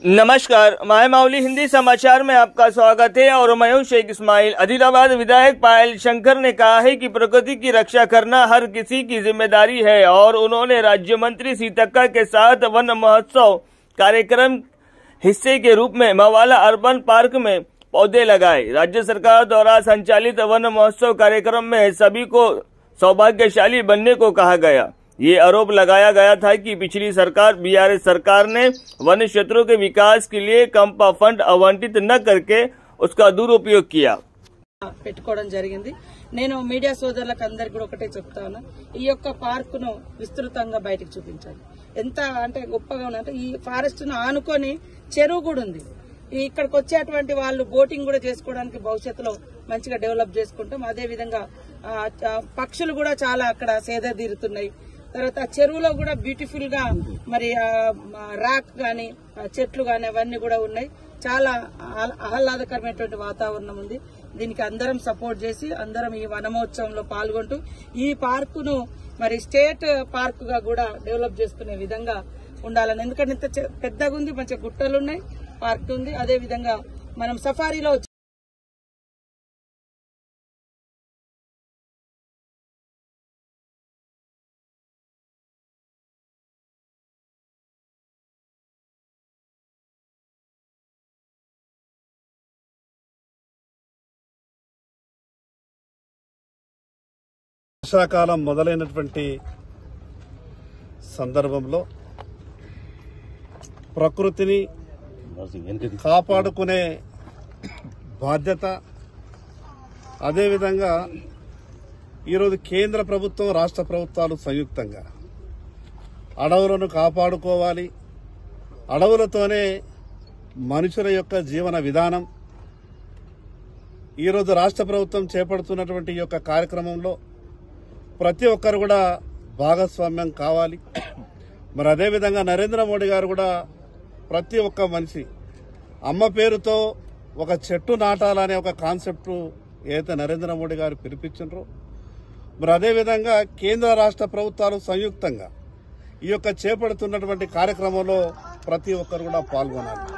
नमस्कार, मैं माउली हिंदी समाचार में आपका स्वागत है और मैं हूं शेख इस्माइल। आदिलाबाद विधायक पायल शंकर ने कहा है कि प्रकृति की रक्षा करना हर किसी की जिम्मेदारी है और उन्होंने राज्य मंत्री सीतक्का के साथ वन महोत्सव कार्यक्रम हिस्से के रूप में मवाला अर्बन पार्क में पौधे लगाए। राज्य सरकार द्वारा संचालित वन महोत्सव कार्यक्रम में सभी को सौभाग्यशाली बनने को कहा गया। ये आरोप लगाया गया था कि पिछली सरकार बीआरएस सरकार ने वन क्षेत्रों के विकास के लिए कंपा फंड आवंटित न करके उसका दुरुपयोग किया। పెట్టుకోవడం జరిగింది। నేను మీడియా సోదరులకు అందరికీ కూడా ఒకటే చెప్తాను, ఈ యొక్క పార్క్ ను విస్తృతంగా బయటికి చూపించాలి। ఎంత అంటే గొప్పగా ఉందంటే ఈ ఫారెస్ట్ ను ఆనుకొని చెరువు కూడా ఉంది। ఇక్కడికి వచ్చేటువంటి వాళ్ళు బోటింగ్ కూడా చేసుకోవడానికి భవిష్యత్తులో మంచిగా డెవలప్ చేసుకుంటాం। అదే విధంగా పక్షులు కూడా చాలా అక్కడ సేద తీరుతున్నాయి। తర్వాత చెరువులో కూడా బ్యూటిఫుల్ గా మరి రాక్ గాని చెట్లు గాని అవన్నీ కూడా ఉన్నాయి। చాలా ఆహ్లాదకరమైనటువంటి వాతావరణం ఉంది। దీనికి అందరం సపోర్ట్ చేసి అందరం ఈ వనమహోత్సవంలో పాల్గొంటూ ఈ పార్క్ ను మరి స్టేట్ పార్క్ గా కూడా డెవలప్ చేసుకునే విధంగా ఉండాలని, ఎందుకంటే ఇంత పెద్దగా ఉంది, మంచి గుట్టలు ఉన్నాయి, పార్క్ ఉంది। అదే విధంగా మనం సఫారీలో వర్షాకాలం మొదలైనటువంటి సందర్భంలో ప్రకృతిని కాపాడుకునే బాధ్యత, అదేవిధంగా ఈరోజు కేంద్ర ప్రభుత్వం రాష్ట్ర ప్రభుత్వాలు సంయుక్తంగా అడవులను కాపాడుకోవాలి, అడవులతోనే మనుషుల యొక్క జీవన విధానం, ఈరోజు రాష్ట్ర ప్రభుత్వం చేపడుతున్నటువంటి ఈ యొక్క కార్యక్రమంలో ప్రతి ఒక్కరు కూడా భాగస్వామ్యం కావాలి। మరి అదేవిధంగా నరేంద్ర మోడీ గారు కూడా ప్రతి ఒక్క మనిషి అమ్మ పేరుతో ఒక చెట్టు నాటాలనే ఒక కాన్సెప్ట్ ఏదైతే నరేంద్ర మోడీ గారు పిలిపించారో, మరి అదేవిధంగా కేంద్ర రాష్ట్ర ప్రభుత్వాలు సంయుక్తంగా ఈ యొక్క చేపడుతున్నటువంటి కార్యక్రమంలో ప్రతి ఒక్కరు కూడా పాల్గొనాలి।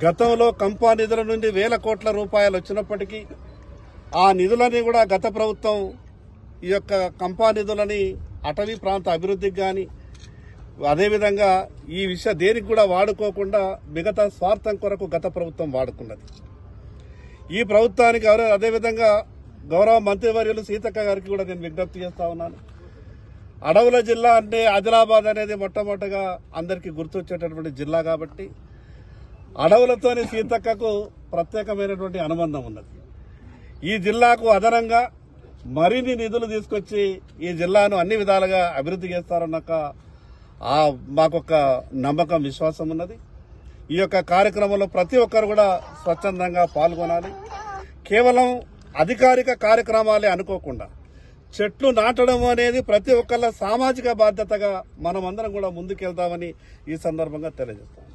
గతంలో కంపా నిధుల నుండి వేల కోట్ల రూపాయలు వచ్చినప్పటికీ ఆ నిధులని కూడా గత ప్రభుత్వం ఈ యొక్క కంపా నిధులని అటవీ ప్రాంత అభివృద్ధికి కానీ అదేవిధంగా ఈ దేనికి కూడా వాడుకోకుండా మిగతా స్వార్థం కొరకు గత ప్రభుత్వం వాడుకున్నది। ఈ ప్రభుత్వానికి అదేవిధంగా గౌరవ మంత్రివర్యులు సీతక్క గారికి కూడా నేను విజ్ఞప్తి చేస్తా ఉన్నాను। అడవుల జిల్లా అంటే ఆదిలాబాద్ అనేది మొట్టమొదటిగా అందరికీ గుర్తొచ్చేటటువంటి జిల్లా కాబట్టి అడవులతోని సీతక్కకు ప్రత్యేకమైనటువంటి అనుబంధం ఉన్నది। ఈ జిల్లాకు అదనంగా మరిన్ని నిధులు తీసుకొచ్చి ఈ జిల్లాను అన్ని విధాలుగా అభివృద్ధి చేస్తారన్నాక మాకొక నమ్మకం, విశ్వాసం ఉన్నది। ఈ యొక్క కార్యక్రమంలో ప్రతి ఒక్కరు కూడా స్వచ్ఛందంగా పాల్గొనాలి। కేవలం అధికారిక కార్యక్రమాలే అనుకోకుండా చెట్లు నాటడం అనేది ప్రతి ఒక్కళ్ళ సామాజిక బాధ్యతగా మనమందరం కూడా ముందుకెళ్తామని ఈ సందర్భంగా తెలియజేస్తాం।